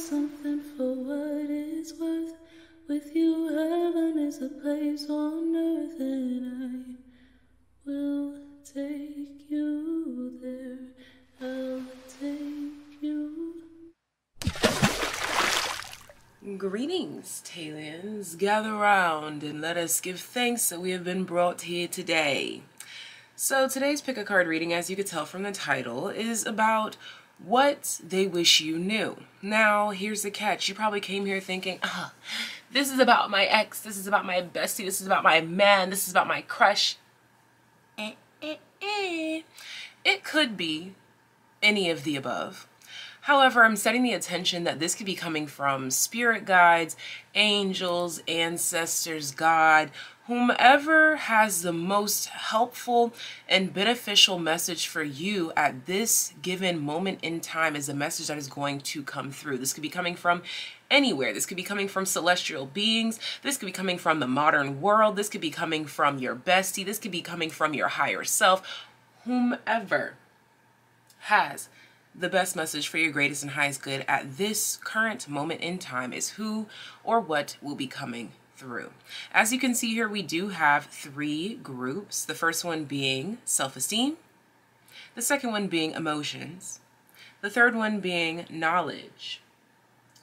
something for what it's worth. With you, heaven is a place on earth, and I will take you there. I'll take you. Greetings, TAYliens. Gather round and let us give thanks that we have been brought here today. So today's pick a card reading, as you could tell from the title, is about what they wish you knew. Now, here's the catch. You probably came here thinking, this is about my ex, this is about my bestie, this is about my man, this is about my crush. It could be any of the above. However, I'm setting the attention that this could be coming from spirit guides, angels, ancestors, God, whomever has the most helpful and beneficial message for you at this given moment in time is the message that is going to come through. This could be coming from anywhere. This could be coming from celestial beings. This could be coming from the modern world. This could be coming from your bestie. This could be coming from your higher self. Whomever has the best message for your greatest and highest good at this current moment in time is who or what will be coming through. As you can see here, we do have 3 groups. The first one being self-esteem, the second one being emotions, the third one being knowledge.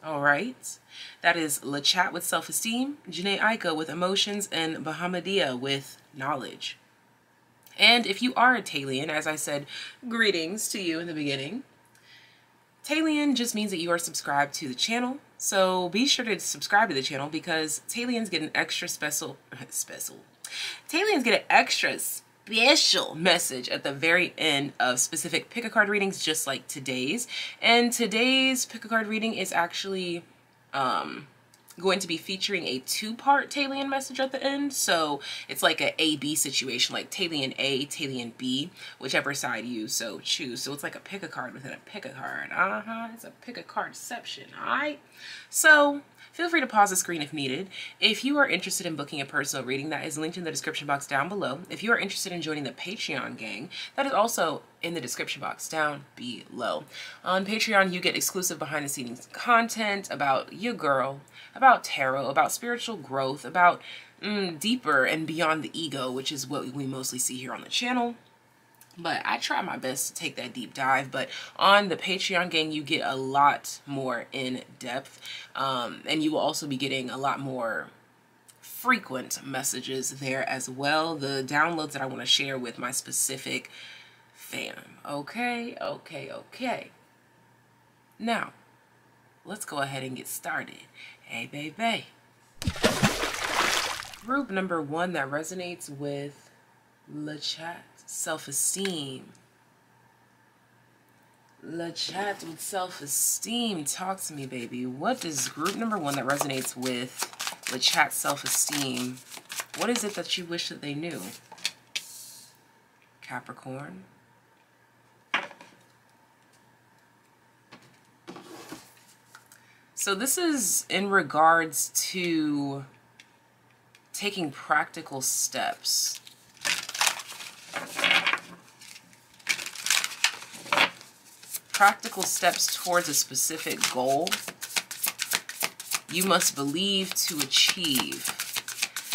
All right, that is Lachat with self-esteem, Janae Aika with emotions, and Bahamadia with knowledge. And if you are a TAYlien, as I said, greetings to you in the beginning. TAYlien just means that you are subscribed to the channel. So be sure to subscribe to the channel because TAYliens get an extra special message at the very end of specific pick a card readings, just like today's. And today's pick a card reading is actually going to be featuring a 2-part TAYlien message at the end. So it's like a A-B situation, like TAYlien A, TAYlien B, whichever side you so choose. So it's like a pick a card within a pick a card. It's a pick a cardception, all right? So feel free to pause the screen if needed. If you are interested in booking a personal reading, that is linked in the description box down below. If you are interested in joining the Patreon gang, that is also in the description box down below. On Patreon, you get exclusive behind the scenes content about your girl, about tarot, about spiritual growth, about deeper and beyond the ego, which is what we mostly see here on the channel. But I try my best to take that deep dive. But on the Patreon gang, you get a lot more in depth. And you will also be getting a lot more frequent messages there as well. The downloads that I want to share with my specific fam. Okay. Now, let's go ahead and get started. Hey, baby. Group number 1 that resonates with Lachat, self-esteem. Lachat with self-esteem. Talk to me, baby. What is group number 1 that resonates with Lachat, self-esteem? What is it that you wish that they knew? Capricorn. So this is in regards to taking practical steps. Practical steps towards a specific goal you must believe to achieve.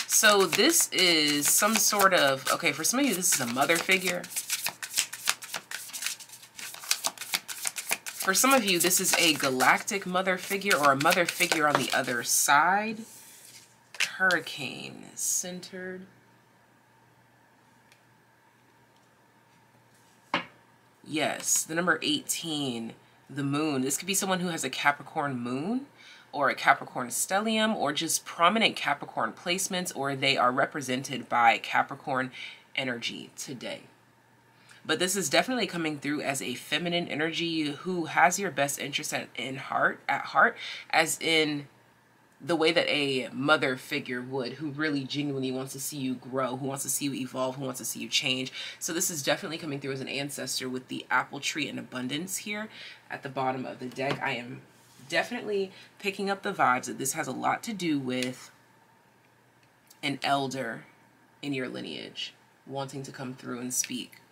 So this is some sort of, okay, for some of you, this is a mother figure. For some of you, this is a galactic mother figure or a mother figure on the other side. Hurricane centered. Yes, the number 18, the moon. This could be someone who has a Capricorn moon or a Capricorn stellium or just prominent Capricorn placements, or they are represented by Capricorn energy today. But this is definitely coming through as a feminine energy who has your best interest at heart, as in the way that a mother figure would, who really genuinely wants to see you grow, who wants to see you evolve, who wants to see you change. So this is definitely coming through as an ancestor with the apple tree and abundance here at the bottom of the deck. I am definitely picking up the vibes that this has a lot to do with an elder in your lineage wanting to come through and speak.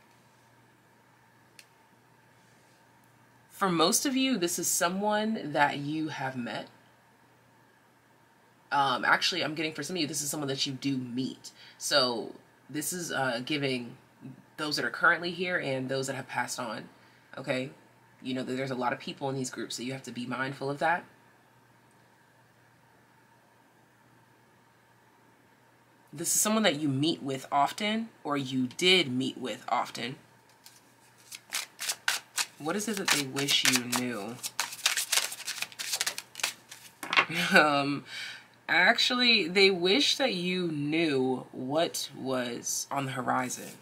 For most of you, this is someone that you have met. Actually, I'm getting for some of you, this is someone that you do meet. So this is giving those that are currently here and those that have passed on. Okay? You know that there's a lot of people in these groups, so you have to be mindful of that. This is someone that you meet with often, or you did meet with often. What is it that they wish you knew? Actually, they wish that you knew what was on the horizon.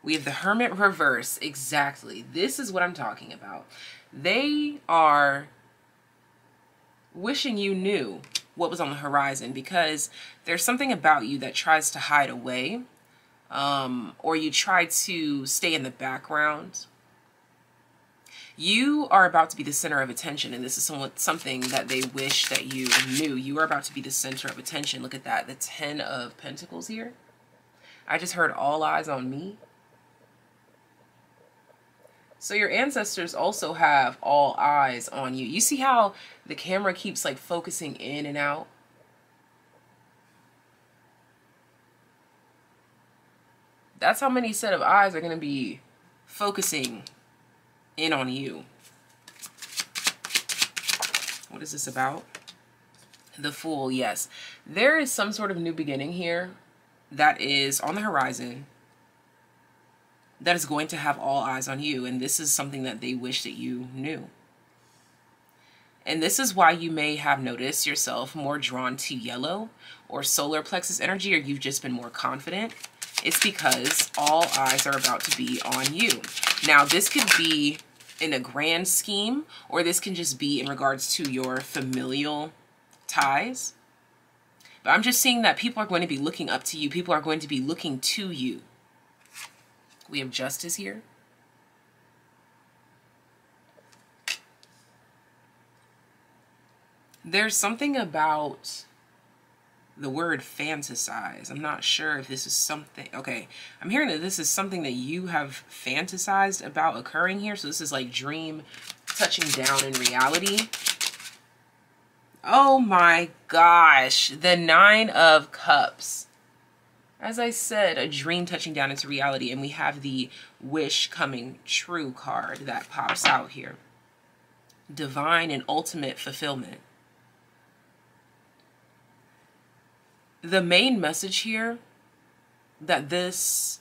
We have the Hermit reverse. Exactly. This is what I'm talking about. They are wishing you knew what was on the horizon, because there's something about you that tries to hide away, or you try to stay in the background. You are about to be the center of attention, and this is something that they wish that you knew. You are about to be the center of attention. Look at that, the 10 of Pentacles here. I just heard all eyes on me. So your ancestors also have all eyes on you. You see how the camera keeps like focusing in and out? That's how many set of eyes are going to be focusing in on you. What is this about? The Fool, yes. There is some sort of new beginning here that is on the horizon that is going to have all eyes on you, and this is something that they wish that you knew. And this is why you may have noticed yourself more drawn to yellow or solar plexus energy, or you've just been more confident. It's because all eyes are about to be on you. Now, this could be in a grand scheme, or this can just be in regards to your familial ties. But I'm just seeing that people are going to be looking up to you. People are going to be looking to you. We have Justice here. There's something about the word fantasize. I'm not sure if this is something. Okay, I'm hearing that this is something that you have fantasized about occurring here. So this is like dream touching down in reality. Oh my gosh, the 9 of Cups. As I said, a dream touching down into reality, and we have the wish coming true card that pops out here. Divine and ultimate fulfillment. The main message here that this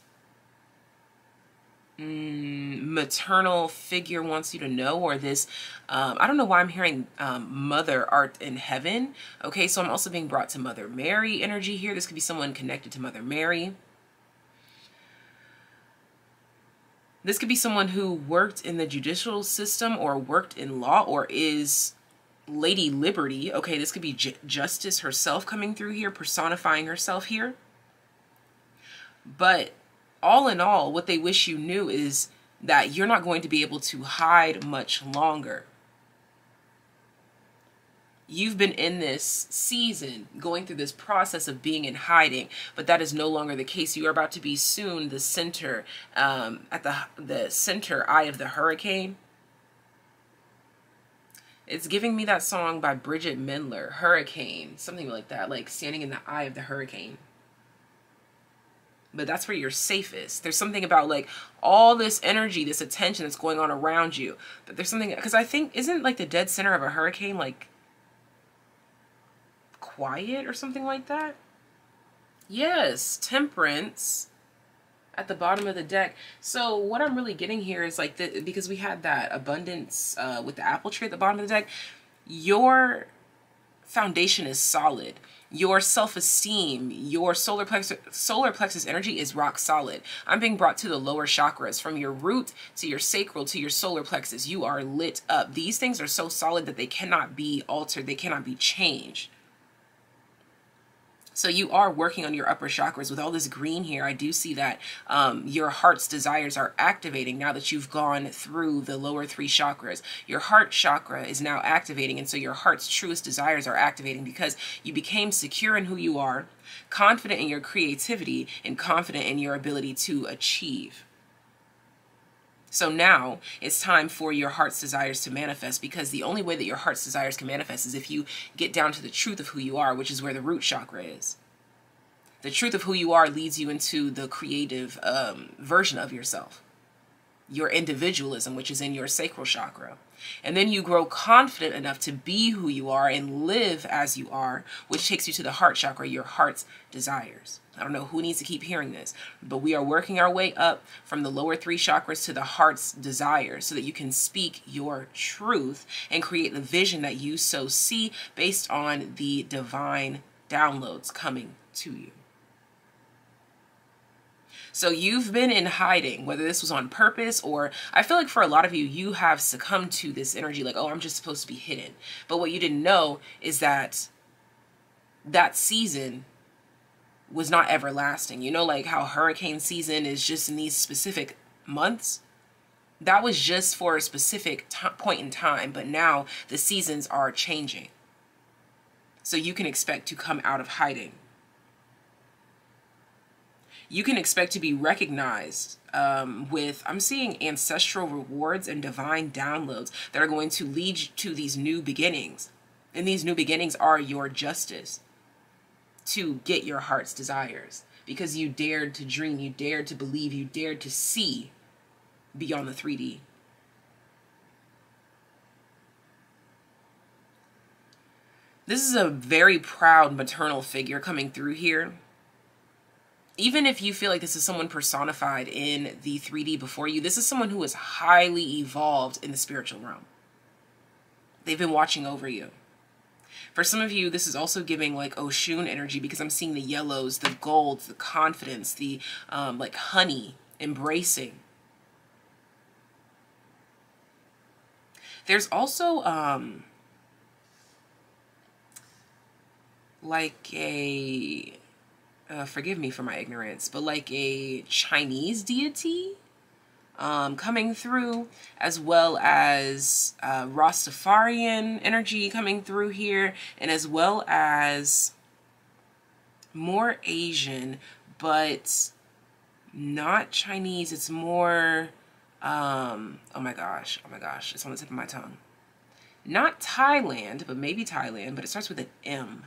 maternal figure wants you to know, or this, I don't know why I'm hearing mother art in heaven. Okay, so I'm also being brought to Mother Mary energy here. This could be someone connected to Mother Mary. This could be someone who worked in the judicial system, or worked in law, or is Lady Liberty. Okay, this could be Justice herself coming through here, personifying herself here. But all in all, what they wish you knew is that you're not going to be able to hide much longer. You've been in this season going through this process of being in hiding, but that is no longer the case. You are about to be soon the center, at the center eye of the hurricane. It's giving me that song by Bridget Mendler, Hurricane, something like that, like standing in the eye of the hurricane. But that's where you're safest. There's something about like all this energy, this attention that's going on around you. But there's something, because I think, isn't like the dead center of a hurricane like quiet or something like that? Yes, Temperance at the bottom of the deck. So what I'm really getting here is like, because we had that abundance with the apple tree at the bottom of the deck, your foundation is solid. Your self-esteem, your solar plexus energy is rock solid. I'm being brought to the lower chakras, from your root to your sacral to your solar plexus. You are lit up. These things are so solid that they cannot be altered. They cannot be changed. So you are working on your upper chakras. With all this green here, I do see that your heart's desires are activating now that you've gone through the lower 3 chakras. Your heart chakra is now activating, and so your heart's truest desires are activating because you became secure in who you are, confident in your creativity, and confident in your ability to achieve. So now it's time for your heart's desires to manifest, because the only way that your heart's desires can manifest is if you get down to the truth of who you are, which is where the root chakra is. The truth of who you are leads you into the creative version of yourself, your individualism, which is in your sacral chakra. And then you grow confident enough to be who you are and live as you are, which takes you to the heart chakra, your heart's desires. I don't know who needs to keep hearing this, but we are working our way up from the lower 3 chakras to the heart's desires so that you can speak your truth and create the vision that you so see based on the divine downloads coming to you. So you've been in hiding, whether this was on purpose, or I feel like for a lot of you, you have succumbed to this energy like, oh, I'm just supposed to be hidden. But what you didn't know is that that season was not everlasting. You know, like how hurricane season is just in these specific months. That was just for a specific point in time, but now the seasons are changing. So you can expect to come out of hiding. You can expect to be recognized with, I'm seeing ancestral rewards and divine downloads that are going to lead you to these new beginnings. And these new beginnings are your justice to get your heart's desires, because you dared to dream, you dared to believe, you dared to see beyond the 3D. This is a very proud maternal figure coming through here. Even if you feel like this is someone personified in the 3D before you, this is someone who is highly evolved in the spiritual realm. They've been watching over you. For some of you, this is also giving like Oshun energy, because I'm seeing the yellows, the golds, the confidence, the like honey, embracing. There's also like a, forgive me for my ignorance, but like a Chinese deity coming through, as well as Rastafarian energy coming through here, and as well as more Asian, but not Chinese. It's more, oh my gosh, it's on the tip of my tongue. Not Thailand, but maybe Thailand, but it starts with an M.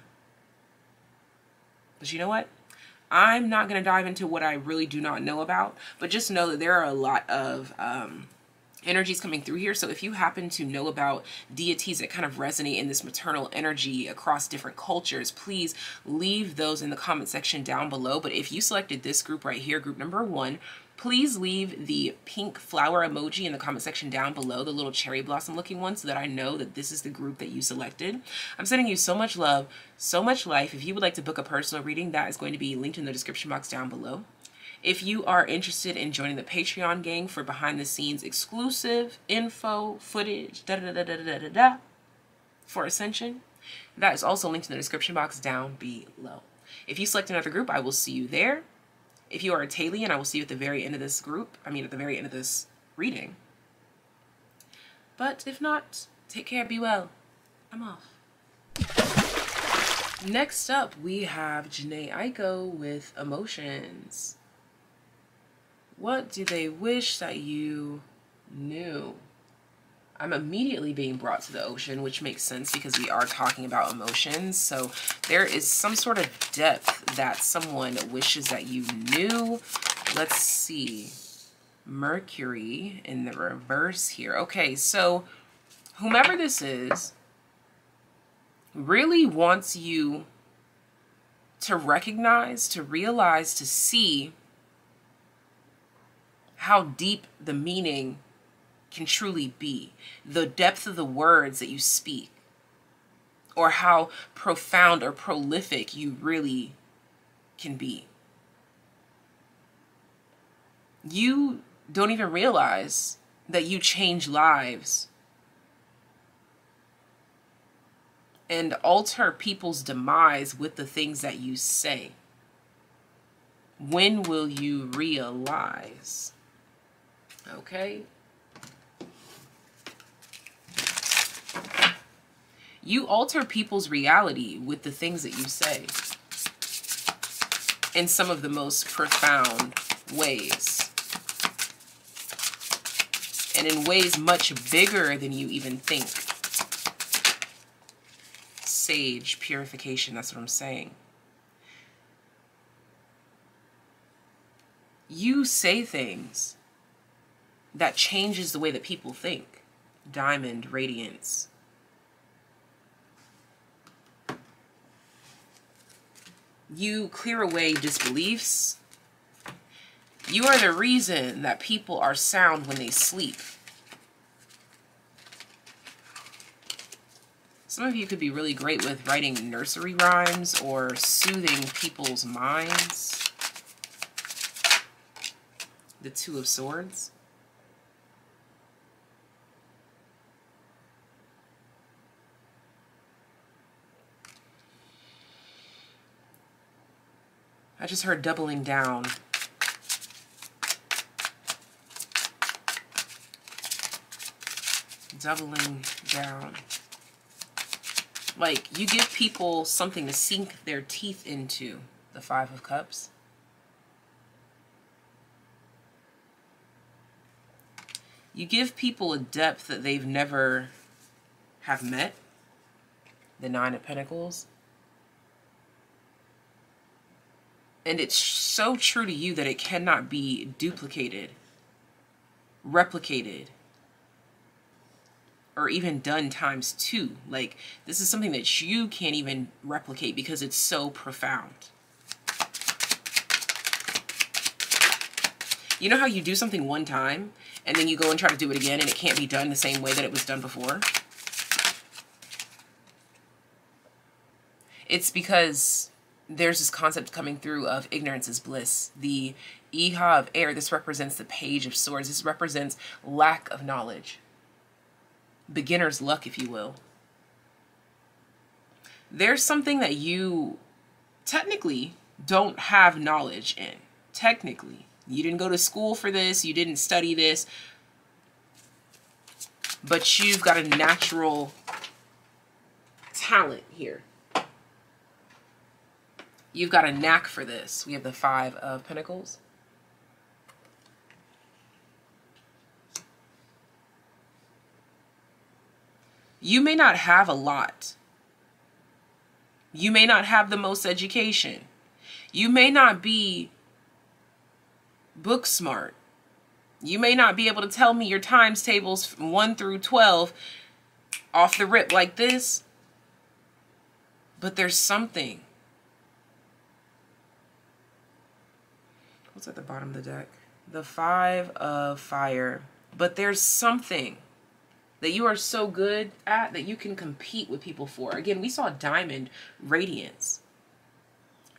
But you know what? I'm not going to dive into what I really do not know about, but just know that there are a lot of energies coming through here. So if you happen to know about deities that kind of resonate in this maternal energy across different cultures, please leave those in the comment section down below. But if you selected this group right here, group number 1, please leave the pink flower emoji in the comment section down below, the little cherry blossom looking one, so that I know that this is the group that you selected. I'm sending you so much love, so much life. If you would like to book a personal reading, that is going to be linked in the description box down below. If you are interested in joining the Patreon gang for behind the scenes exclusive info, footage, for Ascension, that is also linked in the description box down below. If you select another group, I will see you there. If you are a Taylien, I will see you at the very end of this group. I mean, at the very end of this reading. But if not, take care, be well. I'm off. Next up, we have Janae Aiko with Emotions. What do they wish that you knew? I'm immediately being brought to the ocean, which makes sense because we are talking about emotions. So there is some sort of depth that someone wishes that you knew. Let's see. Mercury in the reverse here. Okay, so whomever this is really wants you to recognize, to realize, to see how deep the meaning can truly be, the depth of the words that you speak, or how profound or prolific you really can be. You don't even realize that you change lives and alter people's demise with the things that you say. When will you realize? Okay. You alter people's reality with the things that you say in some of the most profound ways. and in ways much bigger than you even think. Sage, purification, that's what I'm saying. You say things that changes the way that people think. Diamond, radiance. You clear away disbeliefs. You are the reason that people are sound when they sleep. Some of you could be really great with writing nursery rhymes or soothing people's minds. The Two of Swords. I just heard doubling down. Doubling down. Like, you give people something to sink their teeth into. The Five of Cups. You give people a depth that they've never have met. The Nine of Pentacles. And it's so true to you that it cannot be duplicated, replicated, or even done times two. Like, this is something that you can't even replicate because it's so profound. You know how you do something one time and then you go and try to do it again and it can't be done the same way that it was done before? It's because there's this concept coming through of ignorance is bliss. The Iha of air, this represents the Page of Swords. This represents lack of knowledge. Beginner's luck, if you will. There's something that you technically don't have knowledge in. Technically. You didn't go to school for this. You didn't study this. But you've got a natural talent here. You've got a knack for this. We have the Five of Pentacles. You may not have a lot. You may not have the most education. You may not be book smart. You may not be able to tell me your times tables from 1 through 12 off the rip like this. But there's something. What's at the bottom of the deck? The Five of Fire. But there's something that you are so good at that you can compete with people for. Again, we saw diamond, radiance.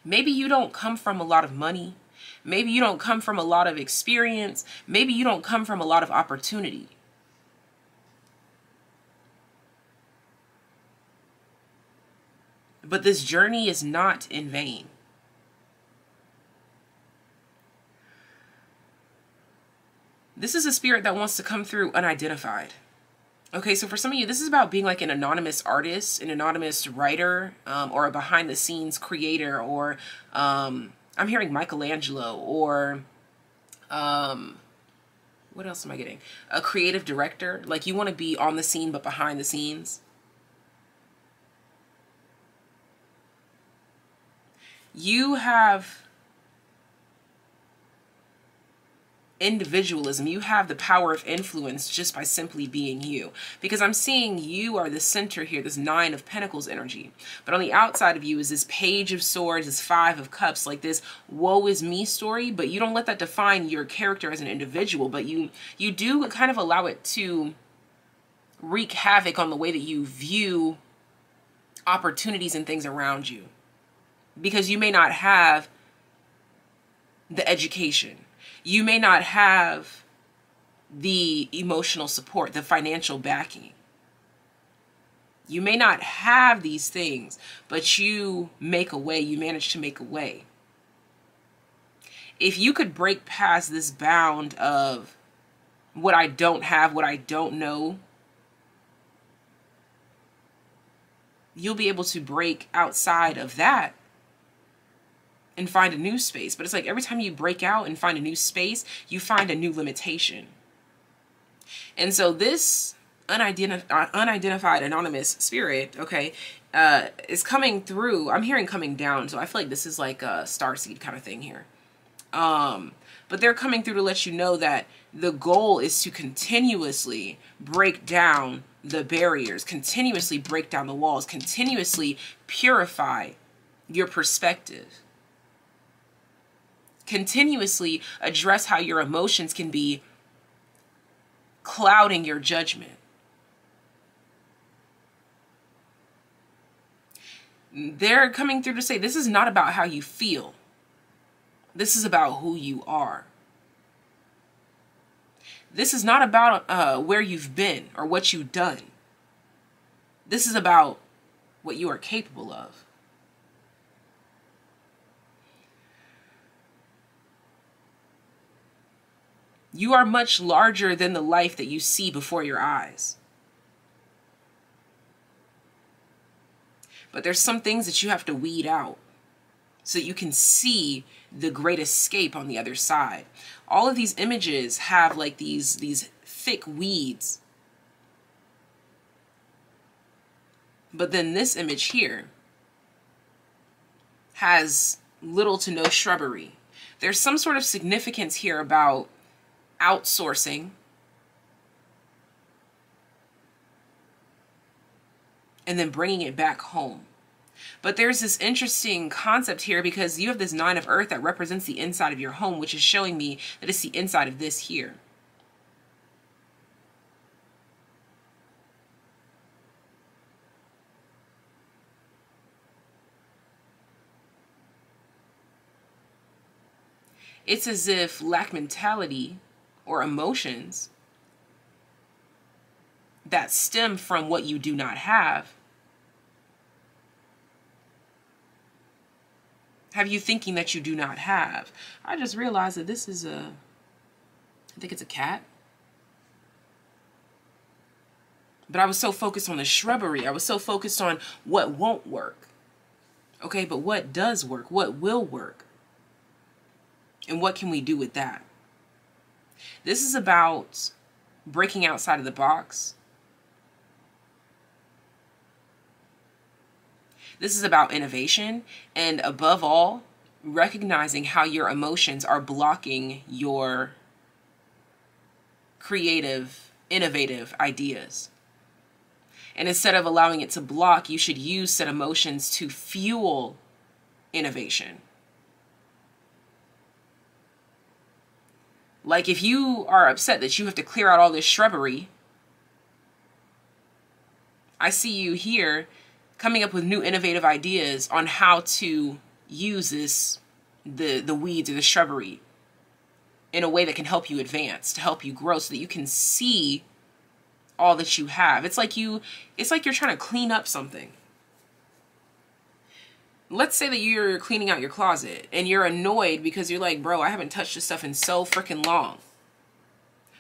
Maybe you don't come from a lot of money. Maybe you don't come from a lot of experience. Maybe you don't come from a lot of opportunity. But this journey is not in vain. This is a spirit that wants to come through unidentified. Okay, so for some of you, this is about being like an anonymous artist, an anonymous writer, or a behind-the-scenes creator, or I'm hearing Michelangelo, or what else am I getting? A creative director. Like, you want to be on the scene but behind the scenes. You have individualism. You have the power of influence just by simply being you. Because I'm seeing you are the center here, this Nine of Pentacles energy. But on the outside of you is this Page of Swords, this Five of Cups, like this woe is me story. But you don't let that define your character as an individual. But you do kind of allow it to wreak havoc on the way that you view opportunities and things around you. Because you may not have the education. You may not have the emotional support, the financial backing. You may not have these things, but you make a way. You manage to make a way. If you could break past this bound of what I don't have, what I don't know, you'll be able to break outside of that and find a new space. But it's like every time you break out and find a new space, you find a new limitation. And so this unidentified anonymous spirit, okay, is coming through. I'm hearing coming down, so I feel like this is like a starseed kind of thing here. But they're coming through to let you know that the goal is to continuously break down the barriers, continuously break down the walls, continuously purify your perspective, continuously address how your emotions can be clouding your judgment. They're coming through to say this is not about how you feel. This is about who you are. This is not about where you've been or what you've done. This is about what you are capable of. You are much larger than the life that you see before your eyes. But there's some things that you have to weed out so that you can see the great escape on the other side. All of these images have like these thick weeds. But then this image here has little to no shrubbery. There's some sort of significance here about outsourcing and then bringing it back home. But there's this interesting concept here because you have this 9 of Earth that represents the inside of your home, which is showing me that it's the inside of this here. It's as if lack mentality or emotions that stem from what you do not have you thinking that you do not have. I just realized that this is I think it's a cat. But I was so focused on the shrubbery. I was so focused on what won't work. Okay, but what does work? What will work? And what can we do with that? This is about breaking outside of the box. This is about innovation, and above all, recognizing how your emotions are blocking your creative, innovative ideas. And instead of allowing it to block, you should use said emotions to fuel innovation. Like if you are upset that you have to clear out all this shrubbery, I see you here coming up with new innovative ideas on how to use the weeds or the shrubbery in a way that can help you advance, to help you grow so that you can see all that you have. It's like you're trying to clean up something. Let's say that you're cleaning out your closet and you're annoyed because you're like, bro, I haven't touched this stuff in so freaking long.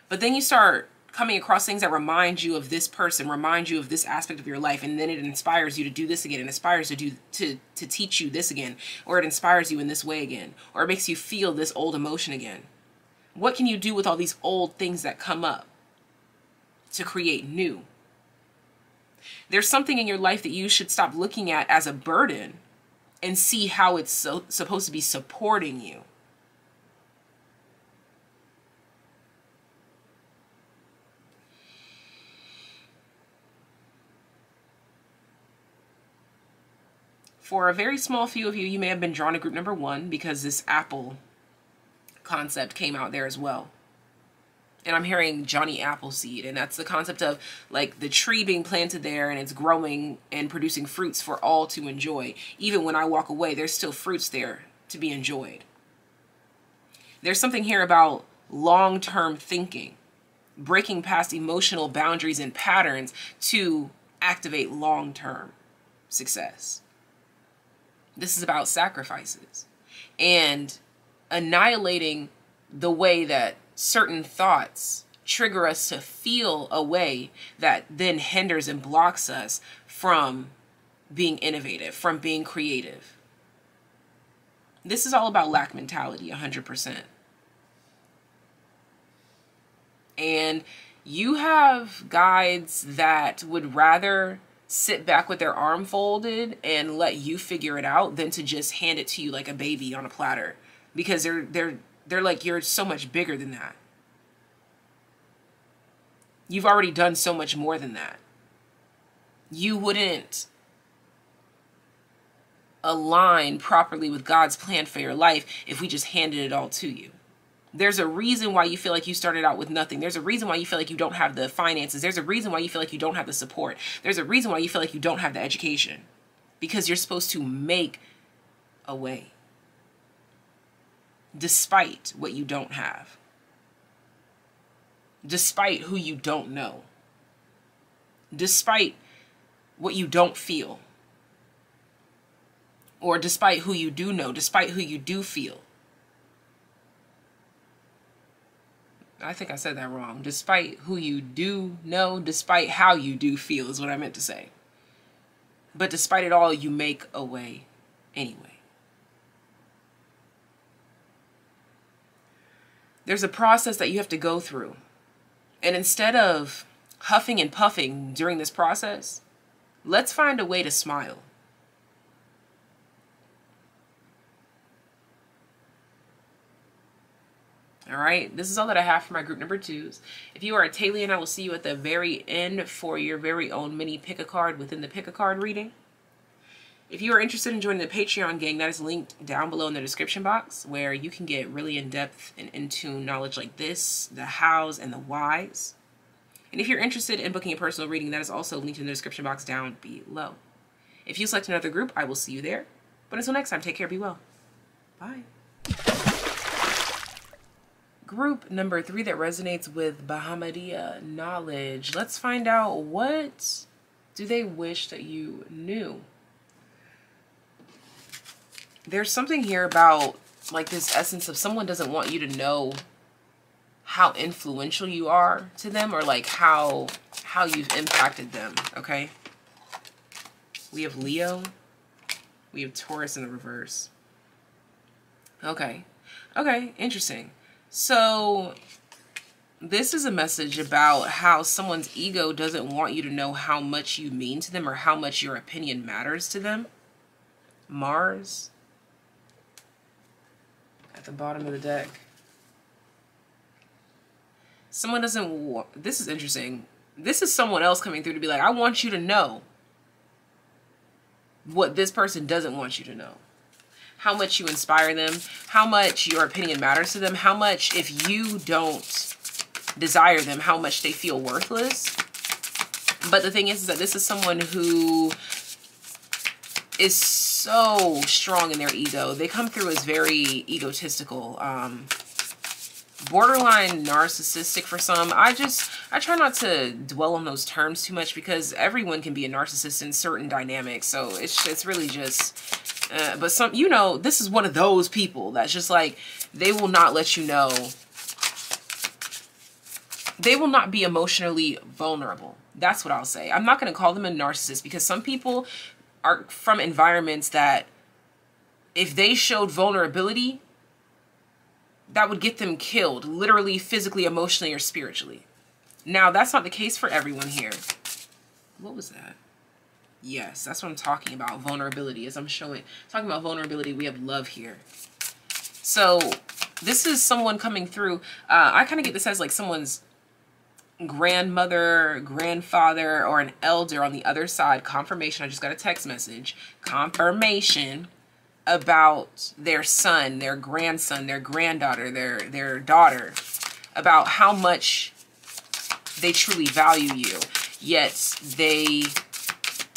But then you start coming across things that remind you of this person, remind you of this aspect of your life, and then it inspires you to do this again. It inspires you to teach you this again, or it inspires you in this way again, or it makes you feel this old emotion again. What can you do with all these old things that come up to create new? There's something in your life that you should stop looking at as a burden and see how it's supposed to be supporting you. For a very small few of you, you may have been drawn to group number 1 because this apple concept came out there as well. And I'm hearing Johnny Appleseed, and that's the concept of like the tree being planted there and it's growing and producing fruits for all to enjoy. Even when I walk away, there's still fruits there to be enjoyed. There's something here about long-term thinking, breaking past emotional boundaries and patterns to activate long-term success. This is about sacrifices and annihilating the way that certain thoughts trigger us to feel a way that then hinders and blocks us from being innovative, from being creative. This is all about lack mentality, 100%. And You have guides that would rather sit back with their arm folded and let you figure it out than to just hand it to you like a baby on a platter, because they're like, you're so much bigger than that. You've already done so much more than that. You wouldn't align properly with God's plan for your life if we just handed it all to you. There's a reason why you feel like you started out with nothing. There's a reason why you feel like you don't have the finances. There's a reason why you feel like you don't have the support. There's a reason why you feel like you don't have the education. Because you're supposed to make a way. Despite what you don't have. Despite who you don't know. Despite what you don't feel. Or despite who you do know. Despite who you do feel. I think I said that wrong. Despite who you do know, despite how you do feel is what I meant to say. But despite it all, you make a way anyway. There's a process that you have to go through. And instead of huffing and puffing during this process, let's find a way to smile. All right, this is all that I have for my group number 2s. If you are a TAYlien, I will see you at the very end for your very own mini pick a card within the pick a card reading. If you are interested in joining the Patreon gang, that is linked down below in the description box, where you can get really in-depth and in-tune knowledge like this, the hows and the whys. And if you're interested in booking a personal reading, that is also linked in the description box down below. If you select another group, I will see you there. But until next time, take care, be well. Bye. Group number 3 that resonates with Bahamadia knowledge. Let's find out, what do they wish that you knew? There's something here about like this essence of someone doesn't want you to know how influential you are to them, or like how you've impacted them, okay? We have Leo. We have Taurus in the reverse. Okay. Okay, interesting. So this is a message about how someone's ego doesn't want you to know how much you mean to them or how much your opinion matters to them. Mars at the bottom of the deck. Someone doesn't want, this is interesting. This is someone else coming through to be like, I want you to know what this person doesn't want you to know. How much you inspire them, how much your opinion matters to them, how much, if you don't desire them, how much they feel worthless. But the thing is that this is someone who is so strong in their ego. They come through as very egotistical, borderline narcissistic for some. I try not to dwell on those terms too much, because everyone can be a narcissist in certain dynamics. So it's really just... but some, you know, this is one of those people that's just like, they will not let you know. They will not be emotionally vulnerable. That's what I'll say. I'm not going to call them a narcissist, because some people are from environments that if they showed vulnerability, that would get them killed, literally, physically, emotionally, or spiritually. Now, that's not the case for everyone here. What was that? Yes, that's what I'm talking about. Vulnerability. As I'm talking about vulnerability, we have love here. So this is someone coming through. I kind of get this as like someone's grandmother, grandfather, or an elder on the other side. Confirmation. I just got a text message. Confirmation about their son, their grandson, their granddaughter, their daughter, about how much they truly value you, yet they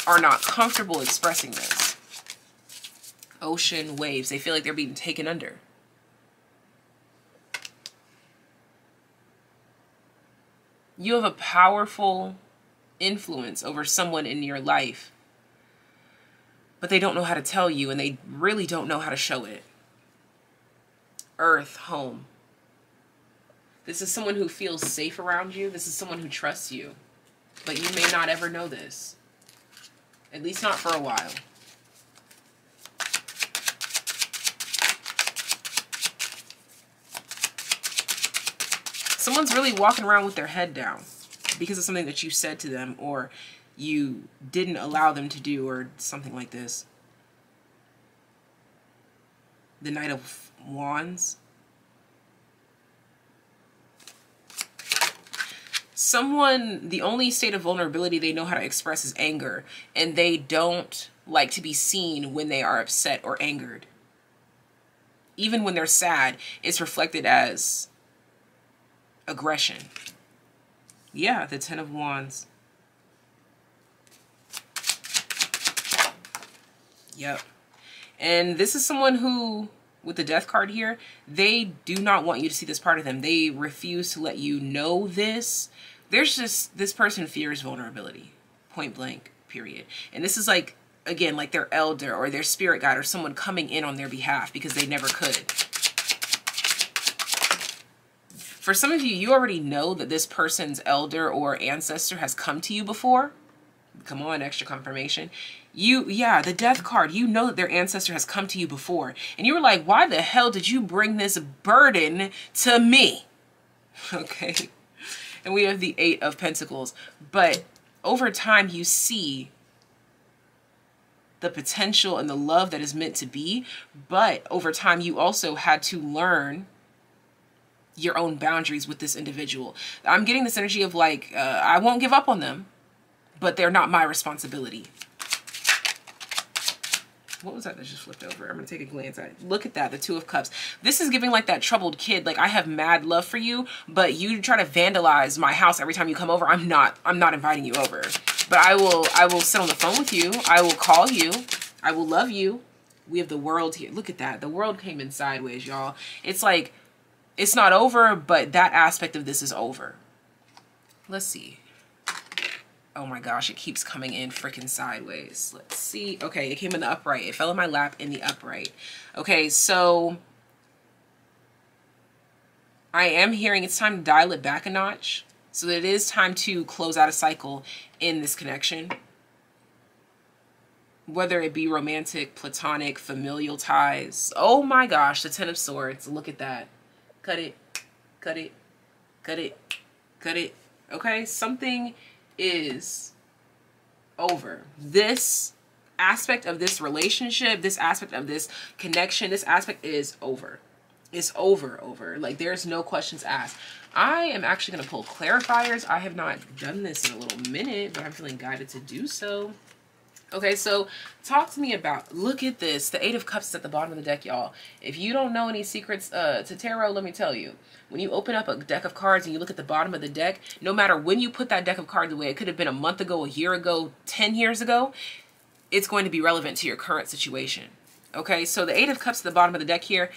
are not comfortable expressing this. Ocean waves. They feel like they're being taken under. You have a powerful influence over someone in your life, but they don't know how to tell you, and they really don't know how to show it. Earth, home. This is someone who feels safe around you. This is someone who trusts you, but you may not ever know this. At least not for a while. Someone's really walking around with their head down. because of something that you said to them or you didn't allow them to do or something like this. The Knight of Wands. Someone, the only state of vulnerability they know how to express is anger, and they don't like to be seen when they are upset or angered. Even when they're sad, it's reflected as aggression. Yeah, the Ten of Wands. Yep. And this is someone who, with the Death card here, they do not want you to see this part of them. They refuse to let you know this. There's just, this person fears vulnerability. Point blank, period. And this is like, again, like their elder or their spirit guide or someone coming in on their behalf because they never could. For some of you, you already know that this person's elder or ancestor has come to you before. Come on, extra confirmation. Yeah, the Death card, you know that their ancestor has come to you before. And you were like, why the hell did you bring this burden to me? Okay. And we have the Eight of Pentacles. But over time, you see the potential and the love that is meant to be. But over time, you also had to learn your own boundaries with this individual. I'm getting this energy of like, I won't give up on them, but they're not my responsibility. What was that just flipped over? I'm going to take a glance at it. Look at that, the Two of Cups. This is giving like that troubled kid. Like, I have mad love for you, but you try to vandalize my house every time you come over. I'm not inviting you over. But I will sit on the phone with you. I will call you. I will love you. We have the World here. Look at that. The World came in sideways, y'all. It's like, it's not over, but that aspect of this is over. Let's see. Oh my gosh, it keeps coming in freaking sideways. Let's see. Okay, it came in the upright. It fell in my lap in the upright. Okay, so I am hearing it's time to dial it back a notch. So that it is time to close out a cycle in this connection. Whether it be romantic, platonic, familial ties. Oh my gosh, the Ten of Swords. Look at that. Cut it, cut it, cut it, cut it. Okay, something is over. This aspect of this relationship, this aspect of this connection, this aspect is over. It's over. Like, there's no questions asked. I am actually going to pull clarifiers. I have not done this in a little minute, but I'm feeling guided to do so. Okay, so talk to me about, look at this. The Eight of Cups is at the bottom of the deck, y'all. If you don't know any secrets to tarot, let me tell you. When you open up a deck of cards and you look at the bottom of the deck, no matter when you put that deck of cards away, it could have been a month ago, a year ago, 10 years ago, it's going to be relevant to your current situation. Okay, so the Eight of Cups at the bottom of the deck here,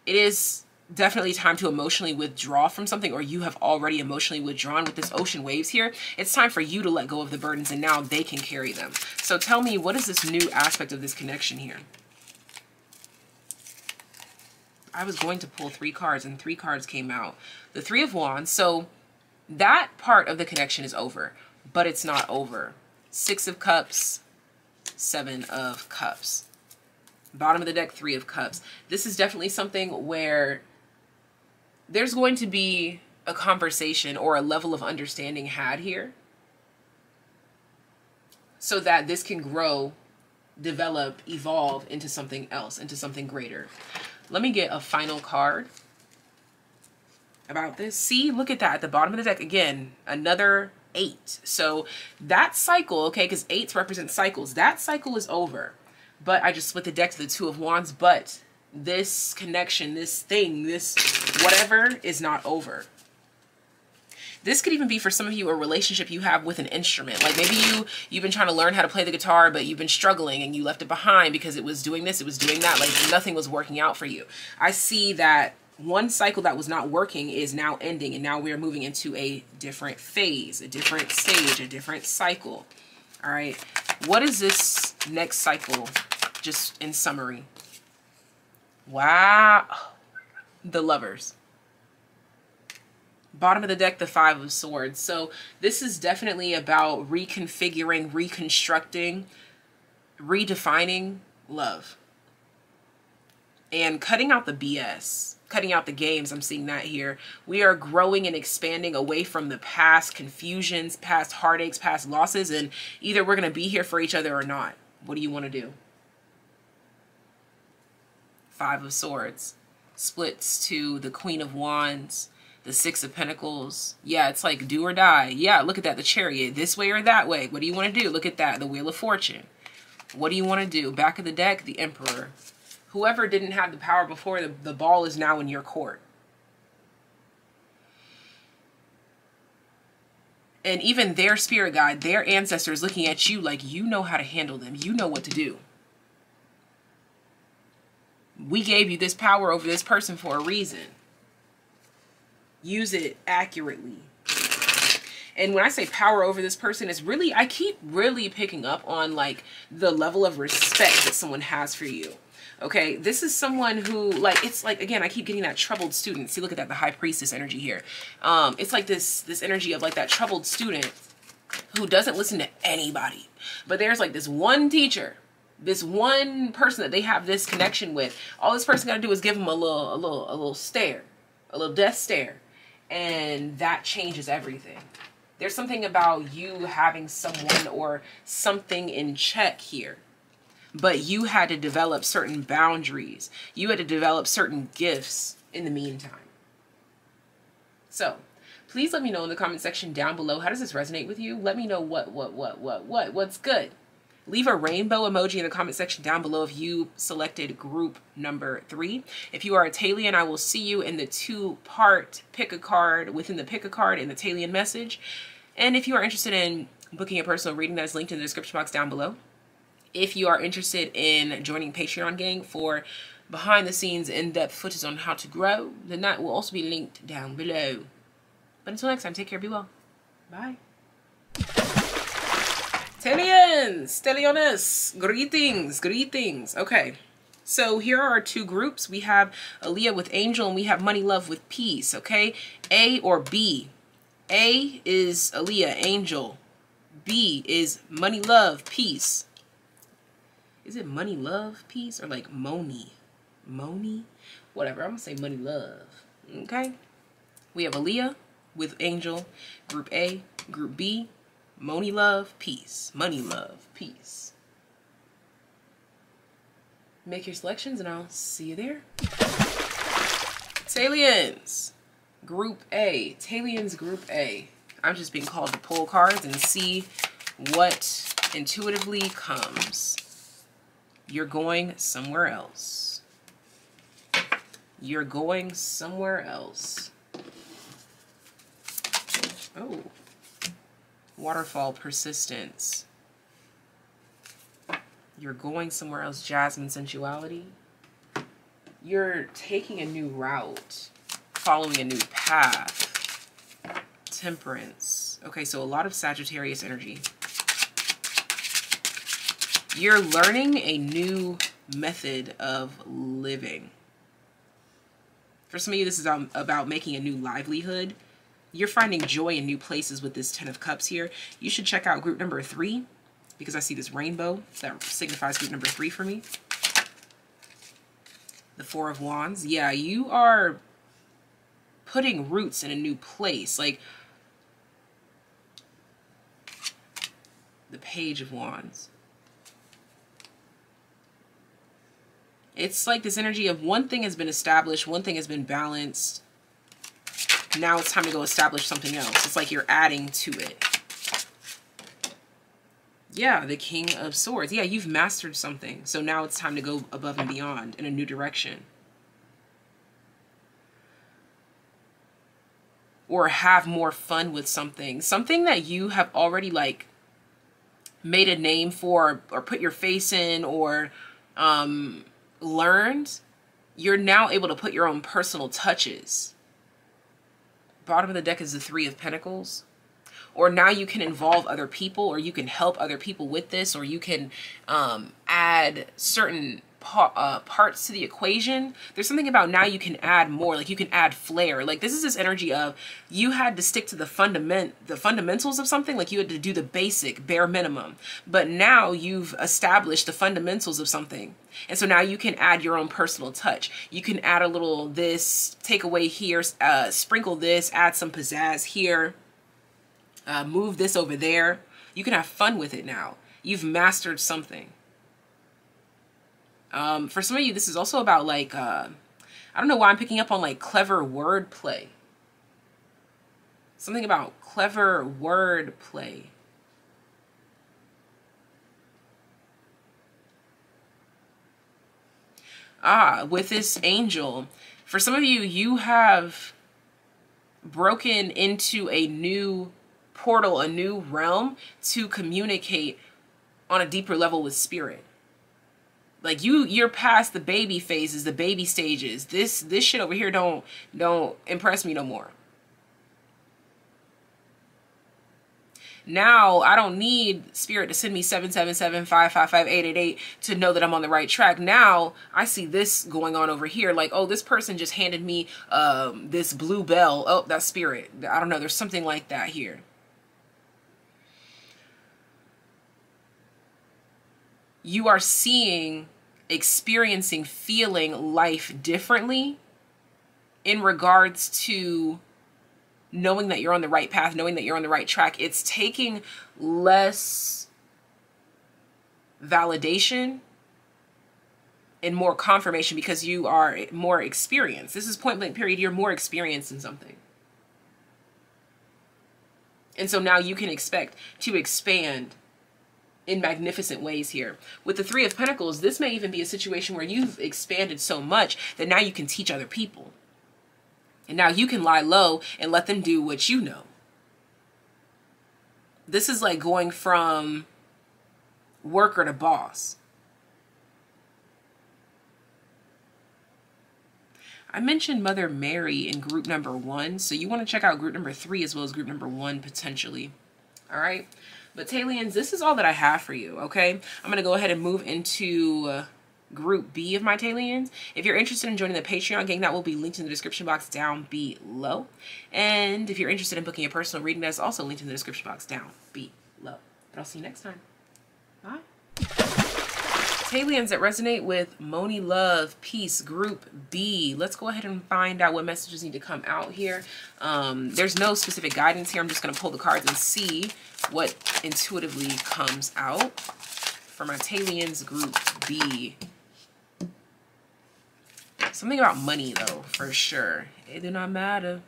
it is definitely time to emotionally withdraw from something, or you have already emotionally withdrawn with this ocean waves here. It's time for you to let go of the burdens, and now they can carry them. So tell me, what is this new aspect of this connection here? I was going to pull 3 cards, and 3 cards came out. The Three of Wands. So that part of the connection is over, but it's not over. 6 of Cups, 7 of Cups. Bottom of the deck, 3 of Cups. This is definitely something where there's going to be a conversation or a level of understanding had here so that this can grow, develop, evolve into something else, into something greater. Let me get a final card about this. See, look at that at the bottom of the deck. Again, another 8. So that cycle, okay, because 8s represent cycles. That cycle is over. But I just split the deck to the Two of Wands. But this connection, this thing, this whatever is not over. This could even be for some of you a relationship you have with an instrument. Like maybe you've been trying to learn how to play the guitar, but you've been struggling and you left it behind because it was doing this, it was doing that. Like nothing was working out for you. I see that one cycle that was not working is now ending, and now we're moving into a different phase, a different stage, a different cycle. All right. What is this next cycle, just in summary? Wow. The Lovers. Bottom of the deck, the Five of Swords. So this is definitely about reconfiguring, reconstructing, redefining love. And cutting out the BS. cutting out the games. I'm seeing that here. We are growing and expanding away from the past confusions, past heartaches, past losses, and either we're going to be here for each other or not. What do you want to do? Five of Swords splits to the Queen of Wands, the Six of Pentacles. Yeah, it's like do or die. Yeah, look at that. The Chariot, this way or that way. What do you want to do? Look at that. The Wheel of Fortune. What do you want to do? Back of the deck, the Emperor. Whoever didn't have the power before, the ball is now in your court. And even their spirit guide, their ancestors looking at you like you know how to handle them. You know what to do. We gave you this power over this person for a reason. Use it accurately. And when I say power over this person, it's really, I keep really picking up on like the level of respect that someone has for you. Okay, this is someone who, like, it's like, again, I keep getting that troubled student. See, look at that, the High Priestess energy here. It's like this energy of like that troubled student who doesn't listen to anybody. But there's like this one teacher, this one person that they have this connection with. All this person got to do is give them a little stare, a little death stare. And that changes everything. There's something about you having someone or something in check here. But you had to develop certain boundaries. You had to develop certain gifts in the meantime. So, please let me know in the comment section down below. How does this resonate with you? Let me know what's good. Leave a rainbow emoji in the comment section down below if you selected group number 3. If you are a Taylien, I will see you in the 2-part pick a card within the pick a card in the Taylien message. And if you are interested in booking a personal reading, that is linked in the description box down below. If you are interested in joining Patreon gang for behind the scenes in-depth footage on how to grow, then that will also be linked down below. But until next time, take care, be well. Bye. Taylien, Stellionis, greetings, greetings. Okay, so here are our 2 groups. We have Aaliyah with Angel and we have Money Love with Peace, okay? A or B. A is Aaliyah, Angel. B is Money Love, Peace. Is it Money Love, Peace, or like Moni? Moni? Whatever, I'm gonna say Money Love, okay? We have Aaliyah with Angel, group A, group B, Money Love, Peace. Money Love, Peace. Make your selections and I'll see you there. Taylien, group A. Taylien, group A. I'm just being called to pull cards and see what intuitively comes. You're going somewhere else. You're going somewhere else. Oh. Waterfall, persistence. You're going somewhere else. Jasmine, sensuality. You're taking a new route. Following a new path. Temperance. Okay, so a lot of Sagittarius energy. You're learning a new method of living. For some of you, this is about making a new livelihood. You're finding joy in new places with this 10 of Cups here. You should check out group number 3 because I see this rainbow that signifies group number 3 for me. The 4 of Wands. Yeah, you are putting roots in a new place. Like the Page of Wands. It's like this energy of one thing has been established, one thing has been balanced. Now it's time to go establish something else. It's like you're adding to it. Yeah, the King of Swords. Yeah, you've mastered something. So now it's time to go above and beyond in a new direction. Or have more fun with something. Something that you have already like made a name for or put your face in or learned. You're now able to put your own personal touches. Bottom of the deck is the 3 of Pentacles. Or now you can involve other people or you can help other people with this or you can add certain parts to the equation. There's something about now you can add more, like you can add flair. Like this is this energy of you had to stick to the fundamentals of something, like you had to do the basic bare minimum. But now you've established the fundamentals of something. And so now you can add your own personal touch. You can add a little this, take away here, sprinkle this, add some pizzazz here, move this over there. You can have fun with it now. You've mastered something. For some of you, this is also about like, I don't know why I'm picking up on like clever wordplay. Something about clever wordplay. With this angel, for some of you, you have broken into a new portal, a new realm to communicate on a deeper level with spirit. Like you're past the baby phases, the baby stages. This shit over here don't impress me no more. Now I don't need spirit to send me 777-555-888 to know that I'm on the right track. Now I see this going on over here. Like, oh, this person just handed me this blue bell. Oh, that's spirit. I don't know. There's something like that here. You are seeing, experiencing, feeling life differently in regards to knowing that you're on the right path, knowing that you're on the right track. It's taking less validation and more confirmation because you are more experienced. This is point blank period. You're more experienced in something. And so now you can expect to expand in magnificent ways here. With the Three of Pentacles, this may even be a situation where you've expanded so much that now you can teach other people. And now you can lie low and let them do what you know. This is like going from worker to boss. I mentioned Mother Mary in group number 1, so you want to check out group number 3 as well as group number 1 potentially. All right. But TAYliens, this is all that I have for you, okay? I'm going to go ahead and move into group B of my TAYliens. If you're interested in joining the Patreon gang, that will be linked in the description box down below. And if you're interested in booking a personal reading, that's also linked in the description box down below. But I'll see you next time. Bye. TAYliens that resonate with Moni Love, Peace, Group B. Let's go ahead and find out what messages need to come out here. There's no specific guidance here. I'm just going to pull the cards and see what intuitively comes out for my TAYliens Group B. Something about money, though, for sure. It do not matter.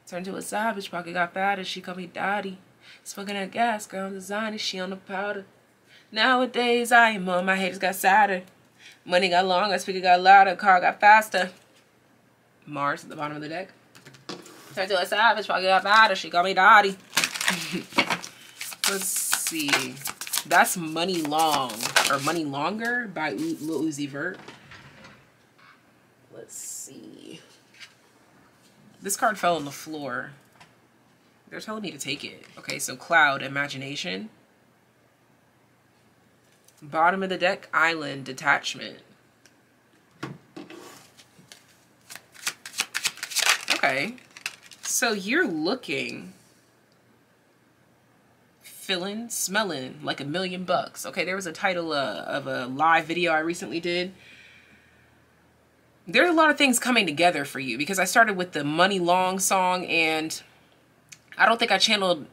Turned to a savage, pocket got fatter. She called me daddy. Smoking that gas, girl, designer. She on the powder. Nowadays, I am on. My haters got sadder. Money got longer, speaker got louder, car got faster. Mars at the bottom of the deck. Turned to a savage, pocket got fatter. She called me daddy. Let's see. That's Money Long, or Money Longer by Lil Uzi Vert. Let's see. This card fell on the floor. They're telling me to take it. Okay, so Cloud, Imagination. Bottom of the deck, Island, Detachment. Okay, so you're looking, feeling, smelling like $1 million. Okay, there was a title of a live video I recently did. There's a lot of things coming together for you because I started with the Money Long song, and I don't think I channeled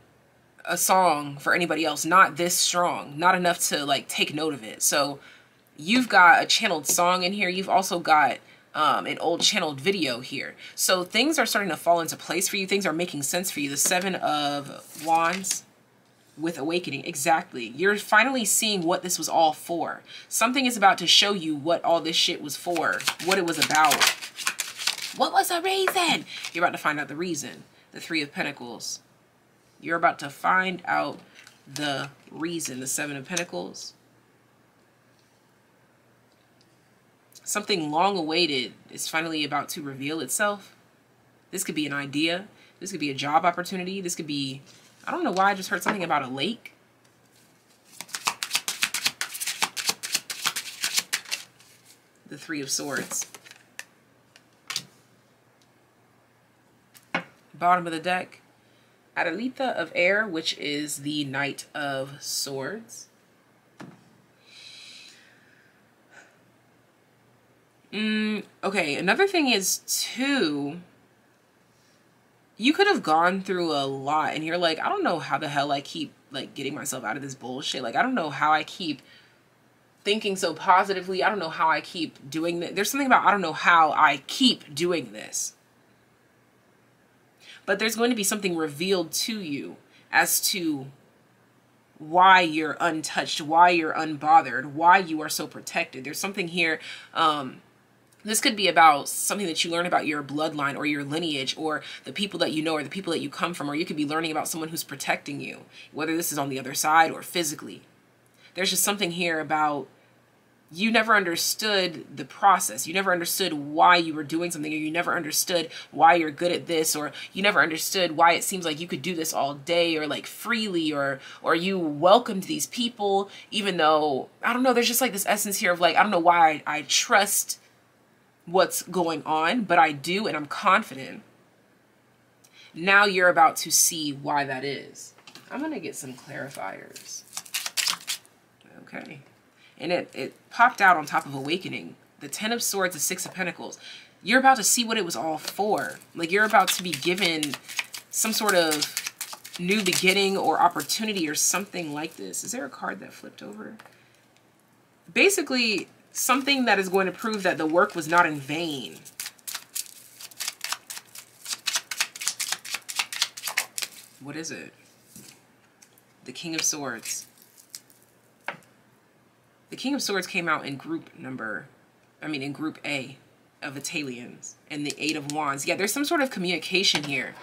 a song for anybody else, not this strong, not enough to like take note of it. So you've got a channeled song in here. You've also got an old channeled video here. So things are starting to fall into place for you. Things are making sense for you. The Seven of Wands with Awakening. Exactly. You're finally seeing what this was all for. Something is about to show you what all this shit was for, what it was about. What was the reason? You're about to find out the reason. The Three of Pentacles. You're about to find out the reason. The Seven of Pentacles. Something long awaited is finally about to reveal itself. This could be an idea. This could be a job opportunity. This could be, I don't know why I just heard something about a lake. the Three of Swords. Bottom of the deck, Adelita of Air, which is the Knight of Swords. Okay, another thing is, too, you could have gone through a lot and you're like, I don't know how the hell I keep, like, getting myself out of this bullshit. Like, I don't know how I keep thinking so positively. I don't know how I keep doing this. There's something about I don't know how I keep doing this. But there's going to be something revealed to you as to why you're untouched, why you're unbothered, why you are so protected. There's something here. This could be about something that you learn about your bloodline or your lineage or the people that you know or the people that you come from, or you could be learning about someone who's protecting you, whether this is on the other side or physically. There's just something here about you never understood the process. You never understood why you were doing something, or you never understood why you're good at this, or you never understood why it seems like you could do this all day or like freely, or you welcomed these people even though, I don't know, there's just like this essence here of like, I don't know why I trust what's going on, but I do, and I'm confident. Now you're about to see why that is. I'm going to get some clarifiers. Okay. And it popped out on top of Awakening. The Ten of Swords, the Six of Pentacles. You're about to see what it was all for. Like, you're about to be given some sort of new beginning or opportunity or something like this. Is there a card that flipped over? Basically, something that is going to prove that the work was not in vain. What is it? The King of Swords. The King of Swords came out in group A of the TAYliens, and the Eight of Wands. Yeah, there's some sort of communication here.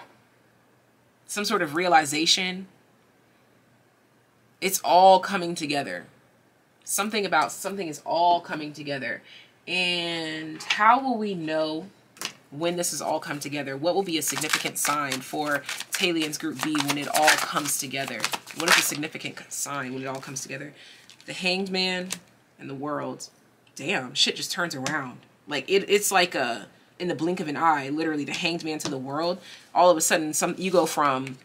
Some sort of realization. It's all coming together. Something about something is all coming together. And how will we know when this has all come together? What will be a significant sign for TAYliens Group B when it all comes together? What is a significant sign when it all comes together? The Hanged Man and the World. Damn, shit just turns around. Like, it's like in the blink of an eye, literally the Hanged Man to the World. All of a sudden, you go from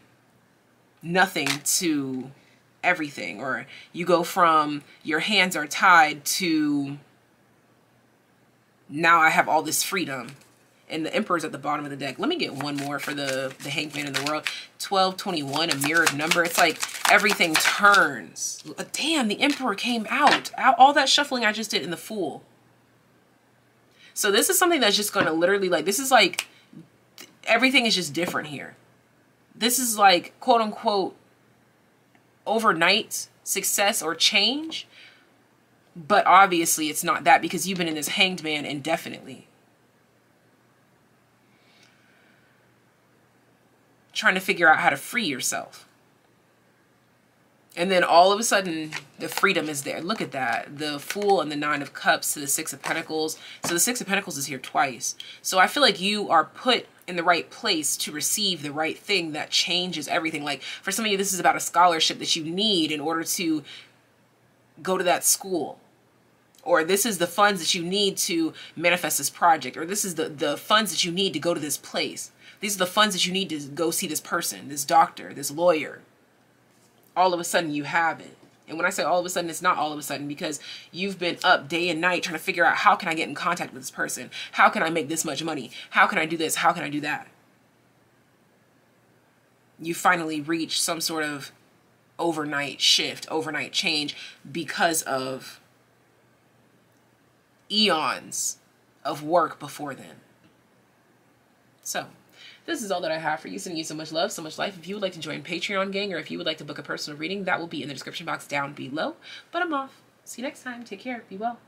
nothing to everything, or you go from your hands are tied to now I have all this freedom. And the Emperor's at the bottom of the deck. Let me get one more for the Hanged Man in the World. 1221, a mirrored number. It's like everything turns. Damn, the Emperor came out. All that shuffling I just did in the Fool. So this is something that's just going to literally, like, this is like, everything is just different here. This is like, quote unquote, overnight success or change. But obviously it's not that, because you've been in this Hanged Man indefinitely. Trying to figure out how to free yourself. And then all of a sudden, the freedom is there. Look at that. The Fool and the Nine of Cups to the Six of Pentacles. So the Six of Pentacles is here twice. So I feel like you are put in the right place to receive the right thing that changes everything. Like, for some of you, this is about a scholarship that you need in order to go to that school. Or this is the funds that you need to manifest this project. Or this is the funds that you need to go to this place. These are the funds that you need to go see this person, this doctor, this lawyer. All of a sudden you have it. And when I say all of a sudden, it's not all of a sudden, because you've been up day and night trying to figure out, how can I get in contact with this person? How can I make this much money? How can I do this? How can I do that? You finally reach some sort of overnight shift, overnight change, because of eons of work before then. So this is all that I have for you. Sending you so much love, so much life. If you would like to join Patreon gang, or if you would like to book a personal reading, that will be in the description box down below. But I'm off. See you next time. Take care. Be well.